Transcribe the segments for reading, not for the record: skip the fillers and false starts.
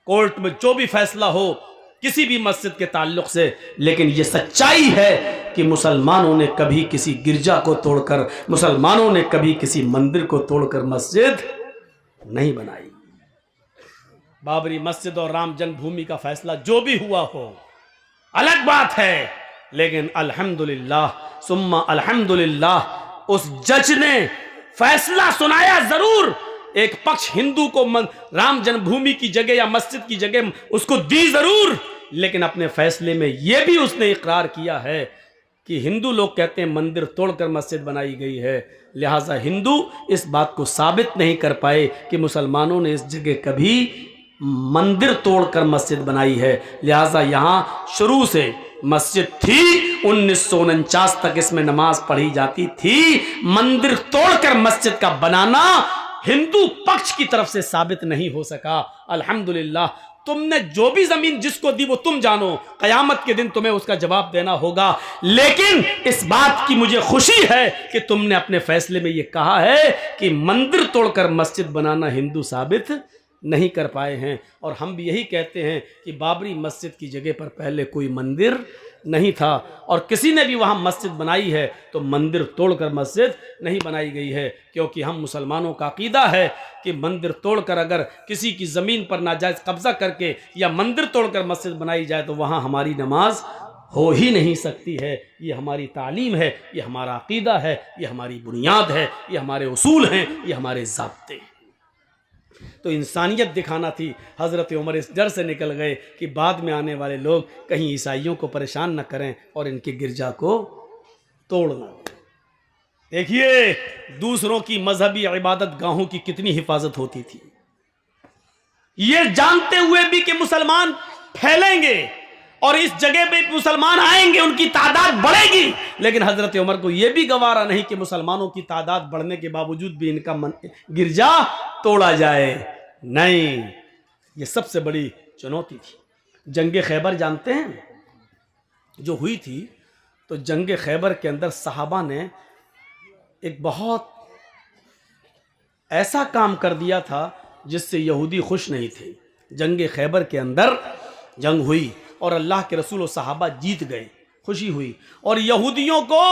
Court में जो भी फैसला हो किसी भी मस्जिद के ताल्लुक से, लेकिन ये सच्चाई है कि मुसलमानों ने कभी किसी गिरजा को तोड़कर, मुसलमानों ने कभी किसी मंदिर को तोड़कर मस्जिद नहीं बनाई। बाबरी मस्जिद और राम जन्मभूमि का फैसला जो भी हुआ हो अलग बात है, लेकिन अल्हम्दुलिल्लाह सुम्मा अल्हम्दुलिल्लाह उस जज ने फैसला सुनाया जरूर। एक पक्ष हिंदू को राम जन्मभूमि की जगह या मस्जिद की जगह उसको दी जरूर, लेकिन अपने फैसले में यह भी उसने इकरार किया है कि हिंदू लोग कहते हैं मंदिर तोड़कर मस्जिद बनाई गई है, लिहाजा हिंदू इस बात को साबित नहीं कर पाए कि मुसलमानों ने इस जगह कभी मंदिर तोड़कर मस्जिद बनाई है। लिहाजा यहाँ शुरू से मस्जिद थी, 1949 तक इसमें नमाज पढ़ी जाती थी। मंदिर तोड़कर मस्जिद का बनाना हिंदू पक्ष की तरफ से साबित नहीं हो सका। अल्हम्दुलिल्लाह तुमने जो भी जमीन जिसको दी वो तुम जानो, कयामत के दिन तुम्हें उसका जवाब देना होगा। लेकिन इस बात की मुझे खुशी है कि तुमने अपने फैसले में ये कहा है कि मंदिर तोड़कर मस्जिद बनाना हिंदू साबित नहीं कर पाए हैं। और हम भी यही कहते हैं कि बाबरी मस्जिद की जगह पर पहले कोई मंदिर नहीं था, और किसी ने भी वहाँ मस्जिद बनाई है तो मंदिर तोड़कर मस्जिद नहीं बनाई गई है, क्योंकि हम मुसलमानों का अकीदा है कि मंदिर तोड़कर अगर किसी की ज़मीन पर नाजायज़ कब्ज़ा करके या मंदिर तोड़कर मस्जिद बनाई जाए तो वहाँ हमारी नमाज हो ही नहीं सकती है। ये हमारी तालीम है, ये हमारा अकीदा है, ये हमारी बुनियाद है, ये हमारे उसूल हैं, ये हमारे ज़ाब्ते हैं। तो इंसानियत दिखाना थी। हज़रत उमर इस डर से निकल गए कि बाद में आने वाले लोग कहीं ईसाइयों को परेशान न करें और इनके गिरजा को तोड़ना। देखिए दूसरों की मजहबी इबादत गाहों की कितनी हिफाजत होती थी, ये जानते हुए भी कि मुसलमान फैलेंगे और इस जगह पे मुसलमान आएंगे, उनकी तादाद बढ़ेगी, लेकिन हजरत उमर को यह भी गवारा नहीं कि मुसलमानों की तादाद बढ़ने के बावजूद भी इनका गिरजा तोड़ा जाए। नहीं, ये सबसे बड़ी चुनौती थी। जंग खैबर जानते हैं जो हुई थी, तो जंग खैबर के अंदर सहाबा ने एक बहुत ऐसा काम कर दिया था जिससे यहूदी खुश नहीं थे। जंग खैबर के अंदर जंग हुई और अल्लाह के रसूल और सहाबा जीत गए, खुशी हुई, और यहूदियों को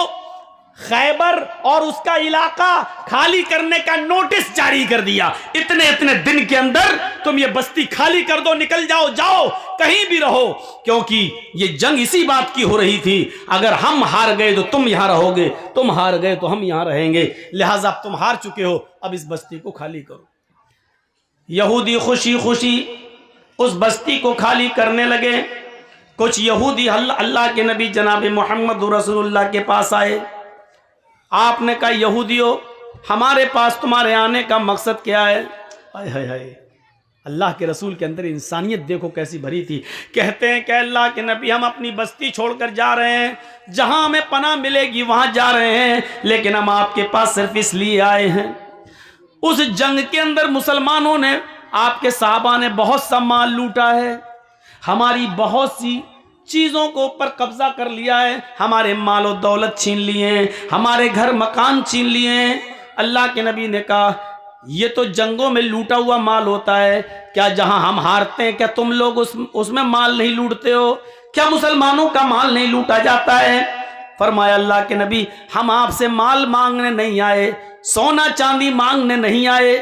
खैबर और उसका इलाका खाली करने का नोटिस जारी कर दिया। इतने इतने दिन के अंदर तुम ये बस्ती खाली कर दो, निकल जाओ, जाओ कहीं भी रहो, क्योंकि ये जंग इसी बात की हो रही थी, अगर हम हार गए तो तुम यहां रहोगे, तुम हार गए तो हम यहां रहेंगे, लिहाजा तुम हार चुके हो, अब इस बस्ती को खाली करो। यहूदी खुशी खुशी उस बस्ती को खाली करने लगे। कुछ यहूदी अल्लाह के नबी जनाब मोहम्मद रसूलुल्लाह के पास आए। आपने कहा यहूदियों, हमारे पास तुम्हारे आने का मकसद क्या है? हाय हाय हाय, अल्लाह के रसूल के अंदर इंसानियत देखो कैसी भरी थी। कहते हैं कि अल्लाह के नबी, हम अपनी बस्ती छोड़कर जा रहे हैं, जहां हमें पनाह मिलेगी वहां जा रहे हैं, लेकिन हम आपके पास सिर्फ इसलिए आए हैं, उस जंग के अंदर मुसलमानों ने, आपके साहबा ने बहुत सा माल लूटा है, हमारी बहुत सी चीज़ों को ऊपर कब्जा कर लिया है, हमारे मालो दौलत छीन लिए हैं, हमारे घर मकान छीन लिए हैं। अल्लाह के नबी ने कहा ये तो जंगों में लूटा हुआ माल होता है, क्या जहां हम हारते हैं क्या तुम लोग उसमें माल नहीं लूटते हो? क्या मुसलमानों का माल नहीं लूटा जाता है? फरमाया अल्लाह के नबी, हम आपसे माल मांगने नहीं आए, सोना चांदी मांगने नहीं आए,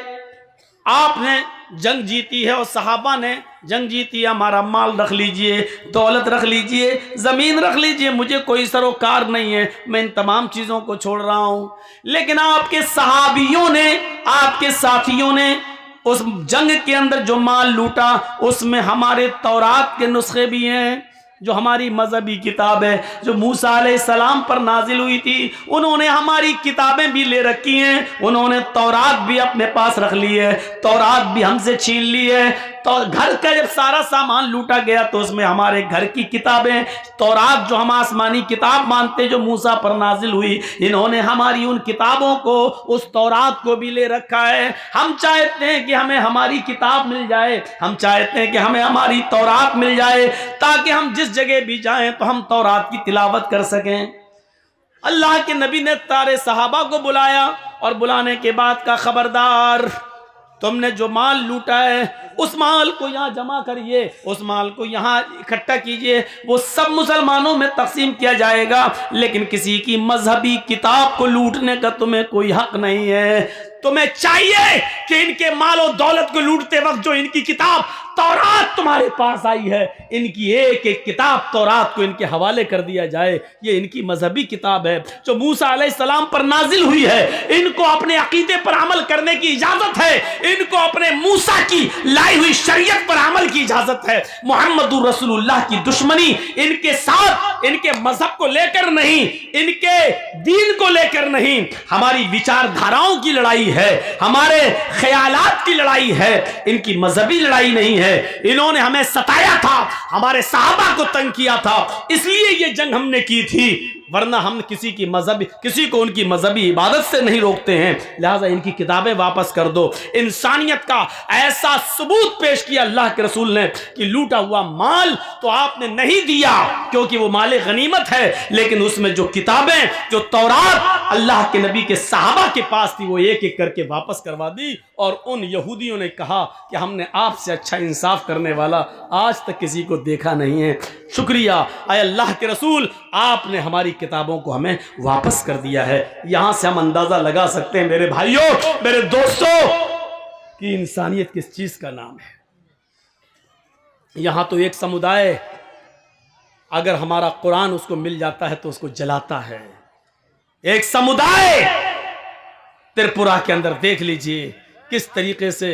आपने जंग जीती है और सहाबा ने जंग जीती है, हमारा माल रख लीजिए, दौलत रख लीजिए, ज़मीन रख लीजिए, मुझे कोई सरोकार नहीं है, मैं इन तमाम चीज़ों को छोड़ रहा हूँ। लेकिन आपके सहाबियों ने, आपके साथियों ने उस जंग के अंदर जो माल लूटा उसमें हमारे तौरात के नुस्खे भी हैं, जो हमारी मजहबी किताब है, जो मूसा अलैहिस्सलाम पर नाजिल हुई थी, उन्होंने हमारी किताबें भी ले रखी हैं, उन्होंने तौरात भी अपने पास रख ली है, तौरात भी हमसे छीन ली है। तो घर का जब सारा सामान लूटा गया तो उसमें हमारे घर की किताबें, तौरात जो हम आसमानी किताब मानते जो मूसा पर नाजिल हुई, इन्होंने हमारी उन किताबों को, उस तौरात को भी ले रखा है। हम चाहते हैं कि हमें हमारी किताब मिल जाए, हम चाहते हैं कि हमें हमारी तौरात मिल जाए, ताकि हम जिस जगह भी जाएं तो हम तौरात की तिलावत कर सकें। अल्लाह के नबी ने तारे सहाबा को बुलाया और बुलाने के बाद का खबरदार, तुमने जो माल लूटा है उस माल को यहाँ जमा करिए, उस माल को यहाँ इकट्ठा कीजिए, वो सब मुसलमानों में तकसीम किया जाएगा, लेकिन किसी की मजहबी किताब को लूटने का तुम्हें कोई हक नहीं है। तुम्हें चाहिए कि इनके मालो दौलत को लूटते वक्त जो इनकी किताब तौरात तुम्हारे पास आई है, इनकी एक एक किताब तौरात को इनके हवाले कर दिया जाए। ये इनकी मजहबी किताब है जो मूसा अलैहिस्सलाम पर नाजिल हुई है, इनको अपने अकीदे पर अमल करने की इजाजत है, इनको अपने मूसा की लाई हुई शरीयत पर अमल की इजाजत है। मुहम्मदुर रसूलुल्लाह की दुश्मनी इनके साथ, इनके मजहब को लेकर नहीं, इनके दीन को लेकर नहीं, हमारी विचारधाराओं की लड़ाई है, हमारे ख्यालात की लड़ाई है, इनकी मजहबी लड़ाई नहीं है। इन्होंने हमें सताया था, हमारे सहाबा को तंग किया था, इसलिए ये जंग हमने की थी, वरना हम किसी को उनकी मजहबी इबादत से नहीं रोकते हैं। लिहाजा इनकी किताबें वापस कर दो। इंसानियत का ऐसा सबूत पेश किया अल्लाह के रसूल ने कि लूटा हुआ माल तो आपने नहीं दिया क्योंकि वो माल गनीमत है, लेकिन उसमें जो किताबें, जो तौरात अल्लाह के नबी के सहाबा के पास थी, वो एक एक करके वापस करवा दी। और उन यहूदियों ने कहा कि हमने आपसे अच्छा इंसाफ करने वाला आज तक किसी को देखा नहीं है। शुक्रिया आए अल्लाह के रसूल, आपने हमारी किताबों को हमें वापस कर दिया है। यहां से हम अंदाजा लगा सकते हैं मेरे भाइयों, मेरे दोस्तों, कि इंसानियत किस चीज का नाम है। यहां तो एक समुदाय अगर हमारा कुरान उसको मिल जाता है तो उसको जलाता है। एक समुदाय त्रिपुरा के अंदर देख लीजिए किस तरीके से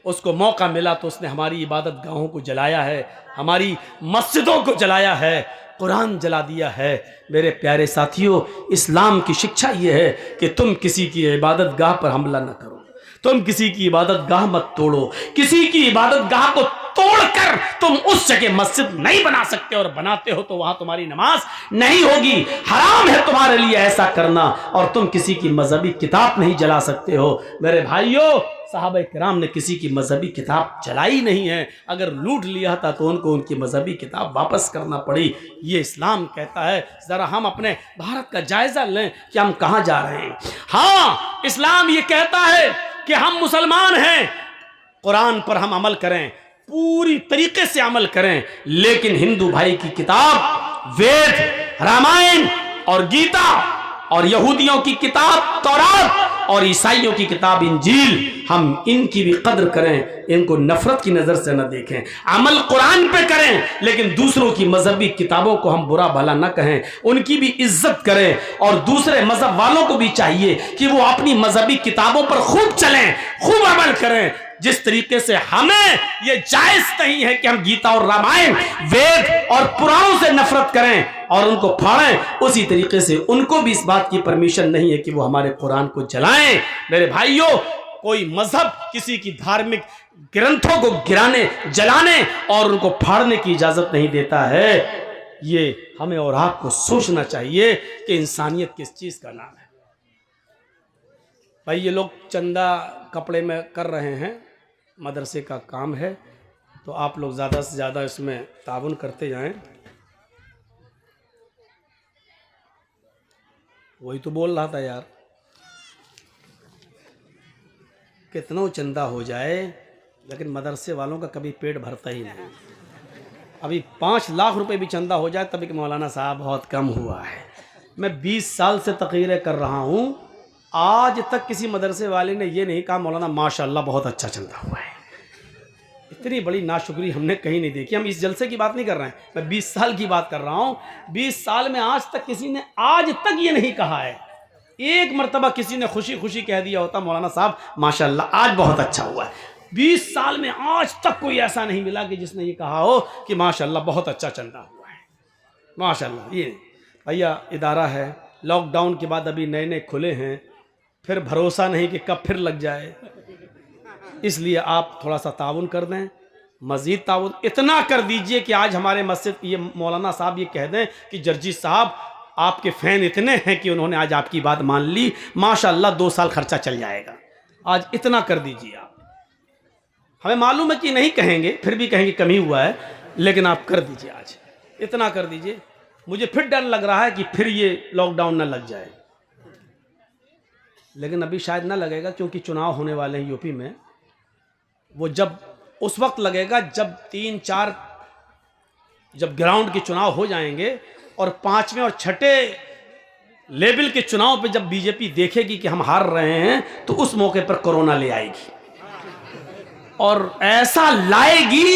उसको मौका मिला तो उसने हमारी इबादत गाहों को जलाया है, हमारी मस्जिदों को जलाया है, कुरान जला दिया है। मेरे प्यारे साथियों, इस्लाम की शिक्षा यह है कि तुम किसी की इबादत गाह पर हमला न करो, तुम किसी की इबादत गाह मत तोड़ो। किसी की इबादत गाह को तोड़कर तुम उस जगह मस्जिद नहीं बना सकते, और बनाते हो तो वहां तुम्हारी नमाज नहीं होगी। हराम है तुम्हारे लिए ऐसा करना, और तुम किसी की मजहबी किताब नहीं जला सकते हो। मेरे भाइयों, सहाबा किराम ने किसी की मजहबी किताब जलाई नहीं है। अगर लूट लिया था तो उनको उनकी मजहबी किताब वापस करना पड़ी। ये इस्लाम कहता है। जरा हम अपने भारत का जायजा लें कि हम कहां जा रहे हैं। हाँ, इस्लाम ये कहता है कि हम मुसलमान हैं, कुरान पर हम अमल करें, पूरी तरीके से अमल करें, लेकिन हिंदू भाई की किताब वेद, रामायण और गीता, और यहूदियों की किताब तौरात, और ईसाइयों की किताब इंजील, हम इनकी भी कद्र करें, इनको नफरत की नजर से न देखें। अमल कुरान पे करें, लेकिन दूसरों की मजहबी किताबों को हम बुरा भला न कहें, उनकी भी इज्जत करें। और दूसरे मजहब वालों को भी चाहिए कि वो अपनी मजहबी किताबों पर खूब चलें, खूब अमल करें। जिस तरीके से हमें ये जायज नहीं है कि हम गीता और रामायण, वेद और पुराणों से नफरत करें और उनको फाड़ें, उसी तरीके से उनको भी इस बात की परमिशन नहीं है कि वो हमारे कुरान को जलाएं। मेरे भाइयों, कोई मजहब किसी की धार्मिक ग्रंथों को गिराने, जलाने और उनको फाड़ने की इजाजत नहीं देता है। ये हमें और आपको सोचना चाहिए कि इंसानियत किस चीज का नाम है। भाई, ये लोग चंदा कपड़े में कर रहे हैं, मदरसे का काम है, तो आप लोग ज़्यादा से ज़्यादा इसमें ताउन करते जाएं। वही तो बोल रहा था यार, कितना चंदा हो जाए लेकिन मदरसे वालों का कभी पेट भरता ही नहीं। अभी 5 लाख रुपए भी चंदा हो जाए तभी कि मौलाना साहब बहुत कम हुआ है। मैं 20 साल से तकरीरें कर रहा हूँ, आज तक किसी मदरसे वाले ने ये नहीं कहा मौलाना माशाल्लाह बहुत अच्छा चंदा हुआ है। इतनी बड़ी नाशुक्री हमने कहीं नहीं देखी। हम इस जलसे की बात नहीं कर रहे हैं, मैं 20 साल की बात कर रहा हूँ। 20 साल में आज तक किसी ने आज तक ये नहीं कहा है। एक मर्तबा किसी ने खुशी खुशी कह दिया होता मौलाना साहब माशाल्लाह आज बहुत अच्छा हुआ है। 20 साल में आज तक कोई ऐसा नहीं मिला कि जिसने ये कहा हो कि माशाल्लाह बहुत अच्छा चंदा हुआ है। माशाल्लाह, ये भैया इदारा है, लॉकडाउन के बाद अभी नए नए खुले हैं, फिर भरोसा नहीं कि कब फिर लग जाए, इसलिए आप थोड़ा सा ताउन कर दें, मज़ीद ताउन इतना कर दीजिए कि आज हमारे मस्जिद ये मौलाना साहब ये कह दें कि जर्जी साहब आपके फ़ैन इतने हैं कि उन्होंने आज आपकी बात मान ली, माशाल्लाह 2 साल खर्चा चल जाएगा। आज इतना कर दीजिए आप। हमें मालूम है कि नहीं कहेंगे, फिर भी कहेंगे कमी हुआ है, लेकिन आप कर दीजिए, आज इतना कर दीजिए। मुझे फिर डर लग रहा है कि फिर ये लॉकडाउन ना लग जाए, लेकिन अभी शायद ना लगेगा क्योंकि चुनाव होने वाले हैं यूपी में। वो जब उस वक्त लगेगा जब 3-4 जब ग्राउंड के चुनाव हो जाएंगे और 5वें और 6ठे लेवल के चुनाव पे जब बीजेपी देखेगी कि हम हार रहे हैं तो उस मौके पर कोरोना ले आएगी और ऐसा लाएगी।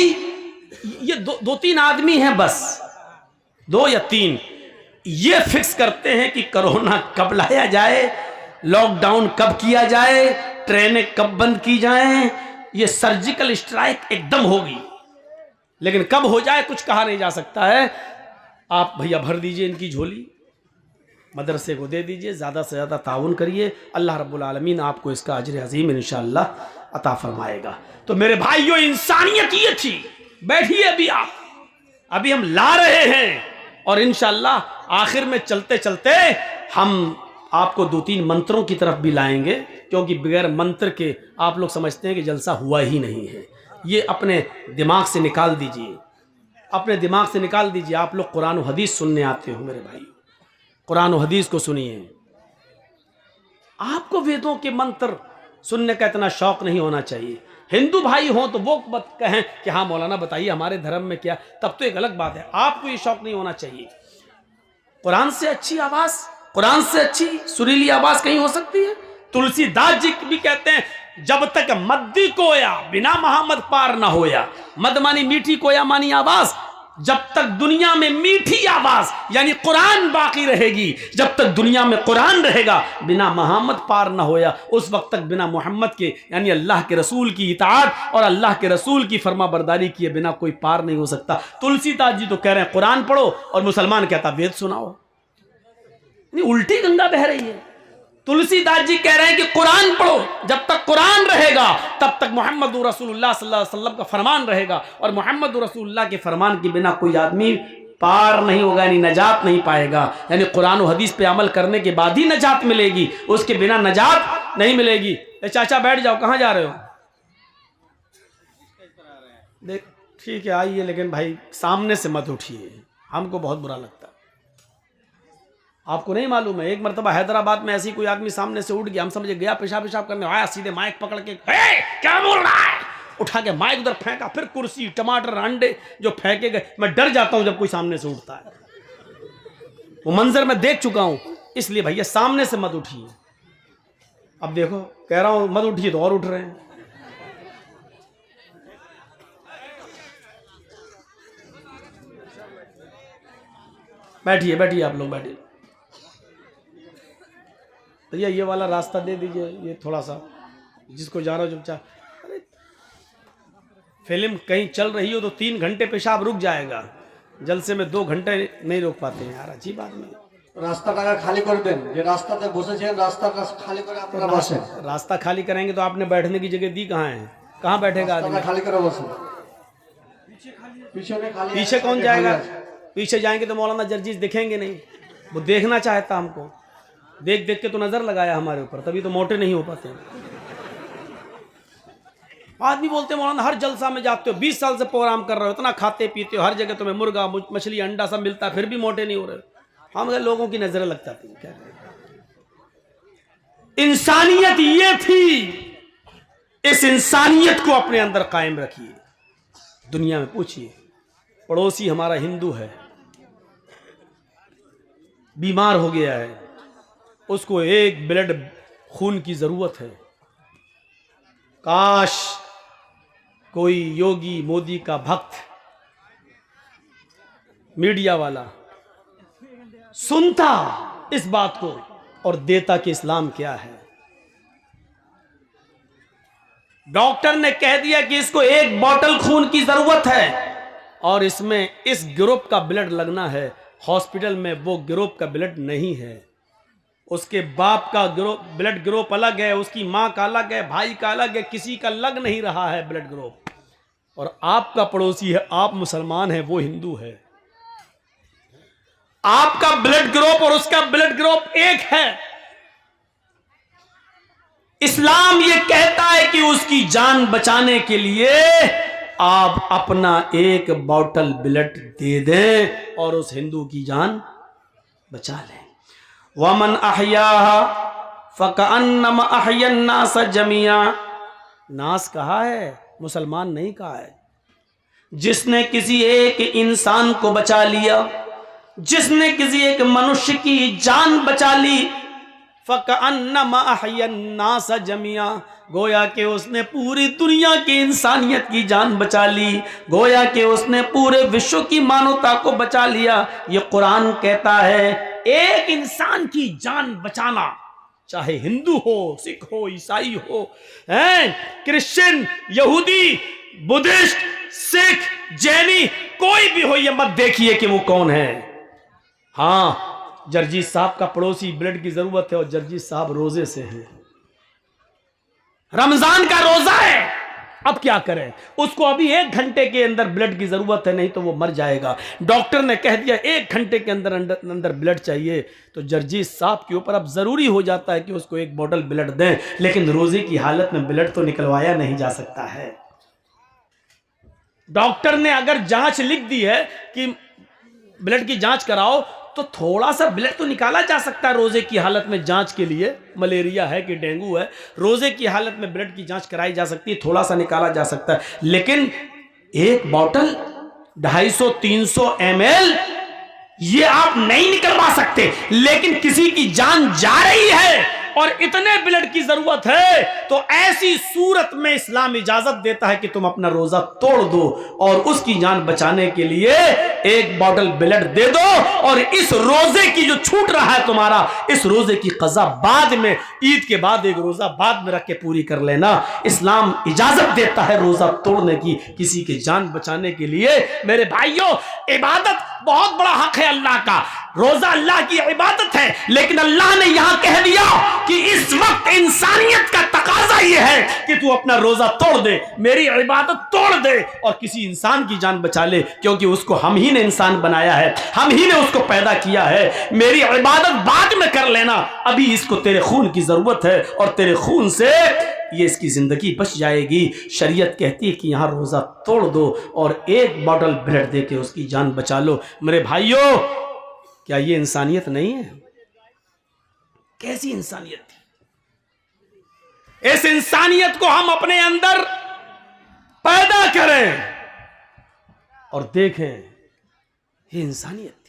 ये दो तीन आदमी हैं बस, 2 या 3 ये फिक्स करते हैं कि कोरोना कब लाया जाए, लॉकडाउन कब किया जाए, ट्रेनें कब बंद की जाएं। ये सर्जिकल स्ट्राइक एकदम होगी, लेकिन कब हो जाए कुछ कहा नहीं जा सकता है। आप भैया भर दीजिए इनकी झोली, मदरसे को दे दीजिए, ज़्यादा से ज़्यादा ताउन करिए, अल्लाह रब्बुल आलमीन आपको इसका अजर अजीम इंशाअल्लाह अता फरमाएगा। तो मेरे भाइयों, इंसानियत ये थी। बैठिए अभी आप, अभी हम ला रहे हैं और इंशाअल्लाह आखिर में चलते चलते हम आपको 2-3 मंत्रों की तरफ भी लाएंगे, क्योंकि बगैर मंत्र के आप लोग समझते हैं कि जलसा हुआ ही नहीं है। ये अपने दिमाग से निकाल दीजिए, अपने दिमाग से निकाल दीजिए। आप लोग कुरान और हदीस सुनने आते हो मेरे भाई, कुरान और हदीस को सुनिए। आपको वेदों के मंत्र सुनने का इतना शौक नहीं होना चाहिए। हिंदू भाई हो तो वो मत कहें कि हाँ मौलाना बताइए हमारे धर्म में क्या, तब तो एक अलग बात है। आपको ये शौक नहीं होना चाहिए। कुरान से अच्छी आवाज, कुरान से अच्छी सुरीली आवाज कहीं हो सकती है? तुलसीदास जी भी कहते हैं, जब तक मद्दी कोया बिना मोहम्मद पार ना होया। मद मानी मीठी, कोया मानी आवाज। जब तक दुनिया में मीठी आवाज यानी कुरान बाकी रहेगी, जब तक दुनिया में कुरान रहेगा, बिना मोहम्मद पार ना होया, उस वक्त तक बिना मोहम्मद के यानी अल्लाह के रसूल की इताअत और अल्लाह के रसूल की फर्मा बरदारी किए बिना कोई पार नहीं हो सकता। तुलसीदास जी तो कह रहे हैं कुरान पढ़ो और मुसलमान कहता वेद सुनाओ। उल्टी गंगा बह रही है। तुलसीदास जी कह रहे हैं कि कुरान पढ़ो, जब तक कुरान रहेगा तब तक मोहम्मद रसूलुल्लाह सल्लल्लाहु अलैहि वसल्लम का फरमान रहेगा, और मोहम्मद रसूलुल्लाह के फरमान के बिना कोई आदमी पार नहीं होगा, यानी नजात नहीं पाएगा। यानी कुरान और हदीस पे अमल करने के बाद ही नजात मिलेगी, उसके बिना नजात नहीं मिलेगी। चाचा बैठ जाओ, कहाँ जा रहे हो? देख ठीक है आइए, लेकिन भाई सामने से मत उठिए, हमको बहुत बुरा लगता है। आपको नहीं मालूम है, एक मरतबा हैदराबाद में ऐसी कोई आदमी सामने से उठ गया, हम समझे गया पेशाब करने आया, सीधे माइक पकड़ के क्या बोल रहा है, उठा के माइक उधर फेंका, फिर कुर्सी टमाटर अंडे जो फेंके गए। मैं डर जाता हूं जब कोई सामने से उठता है, वो मंजर मैं देख चुका हूं। इसलिए भैया सामने से मत उठिए। अब देखो कह रहा हूं मत उठिए तो और उठ रहे हैं। बैठिए बैठिए, आप लोग बैठिए। भैया ये वाला रास्ता दे दीजिए, ये थोड़ा सा जिसको जा रहा हो चुपचाप। अरे फिल्म कहीं चल रही हो तो 3 घंटे पेशाब रुक जाएगा, जलसे में 2 घंटे नहीं रोक पाते हैं यार, अजीब आदमी। रास्ता खाली कर दें, ये रास्ता से बसे रास्ता खाली करे आपका बस है। रास्ता खाली करेंगे तो आपने बैठने की जगह दी कहाँ है? कहाँ बैठेगा आदमी? खाली करो बस। पीछे कौन जाएगा? पीछे जाएंगे तो मौलाना जर्जीज दिखेंगे नहीं। वो देखना चाहता हमको, देख देख के तो नजर लगाया हमारे ऊपर, तभी तो मोटे नहीं हो पाते। आदमी बोलते हैं मौलाना हर जलसा में जाते हो, 20 साल से प्रोग्राम कर रहे हो, इतना खाते पीते हो, हर जगह तुम्हें मुर्गा मछली अंडा सब मिलता है, फिर भी मोटे नहीं हो रहे। हम लोगों की नजरें लग जाती हैं। क्या इंसानियत ये थी, इस इंसानियत को अपने अंदर कायम रखिए। दुनिया में पूछिए, पड़ोसी हमारा हिंदू है, बीमार हो गया है, उसको एक ब्लड खून की जरूरत है। काश कोई योगी मोदी का भक्त मीडिया वाला सुनता इस बात को और देता कि इस्लाम क्या है। डॉक्टर ने कह दिया कि इसको 1 बॉटल खून की जरूरत है और इसमें इस ग्रुप का ब्लड लगना है। हॉस्पिटल में वो ग्रुप का ब्लड नहीं है, उसके बाप का ब्लड ग्रुप अलग है, उसकी मां का अलग है, भाई का अलग है, किसी का लग नहीं रहा है ब्लड ग्रुप। और आपका पड़ोसी है, आप मुसलमान हैं, वो हिंदू है। आपका ब्लड ग्रुप और उसका ब्लड ग्रुप एक है। इस्लाम ये कहता है कि उसकी जान बचाने के लिए आप अपना 1 बॉटल ब्लड दे दें और उस हिंदू की जान बचा लें। वमन अहयाहा फकअन्नमा अहयन्नास जमिया। नास कहा है मुसलमान नहीं कहा है। जिसने किसी एक इंसान को बचा लिया, जिसने किसी एक मनुष्य की जान बचा ली, फ़कअन्नमा अहयन्नास जमिया, गोया कि उसने पूरी दुनिया की इंसानियत की जान बचा ली, गोया कि उसने पूरे विश्व की मानवता को बचा लिया। ये कुरान कहता है एक इंसान की जान बचाना, चाहे हिंदू हो, सिख हो, ईसाई हो, क्रिश्चियन, यहूदी, बुद्धिस्ट, सिख, जैनी, कोई भी हो, ये मत देखिए कि वो कौन है। हाँ, जर्जी साहब का पड़ोसी ब्लड की जरूरत है और जर्जी साहब रोजे से हैं, रमजान का रोजा है, अब क्या करें, उसको अभी 1 घंटे के अंदर ब्लड की जरूरत है, नहीं तो वो मर जाएगा। डॉक्टर ने कह दिया 1 घंटे के अंदर अंदर ब्लड चाहिए, तो जर्जी साहब के ऊपर अब जरूरी हो जाता है कि उसको 1 बोतल ब्लड दें, लेकिन रोजे की हालत में ब्लड तो निकलवाया नहीं जा सकता है। डॉक्टर ने अगर जांच लिख दी है कि ब्लड की जांच कराओ, तो थोड़ा सा ब्लड तो निकाला जा सकता है रोजे की हालत में जांच के लिए। मलेरिया है कि डेंगू है, रोजे की हालत में ब्लड की जांच कराई जा सकती है, थोड़ा सा निकाला जा सकता है। लेकिन 1 बोतल 250-300 ml ये आप नहीं निकलवा सकते। लेकिन किसी की जान जा रही है और इतने ब्लड की जरूरत है, तो ऐसी सूरत में इस्लाम इजाजत देता है कि तुम अपना रोजा तोड़ दो और उसकी जान बचाने के लिए 1 बोतल ब्लड दे दो, और इस रोजे की जो छूट रहा है तुम्हारा, इस रोजे की कज़ा बाद में, ईद के बाद 1 रोजा बाद में रख के पूरी कर लेना। इस्लाम इजाजत देता है रोजा तोड़ने की, किसी की जान बचाने के लिए। मेरे भाइयों, इबादत बहुत बड़ा हक है अल्लाह का, रोजा अल्लाह की इबादत है, लेकिन अल्लाह ने यहां कह दिया कि इस वक्त इंसानियत का तकाजा यह है कि तू अपना रोजा तोड़ दे, मेरी इबादत तोड़ दे और किसी इंसान की जान बचा ले, क्योंकि उसको हम ही ने इंसान बनाया है, हम ही ने उसको पैदा किया है। मेरी इबादत बाद में कर लेना, अभी इसको तेरे खून की जरूरत है और तेरे खून से ये इसकी जिंदगी बच जाएगी। शरीयत कहती है कि यहां रोजा तोड़ दो और 1 बोतल ब्लड दे के उसकी जान बचा लो। मेरे भाइयों, क्या ये इंसानियत नहीं है? कैसी इंसानियत थी? इस इंसानियत को हम अपने अंदर पैदा करें और देखें, ये इंसानियत।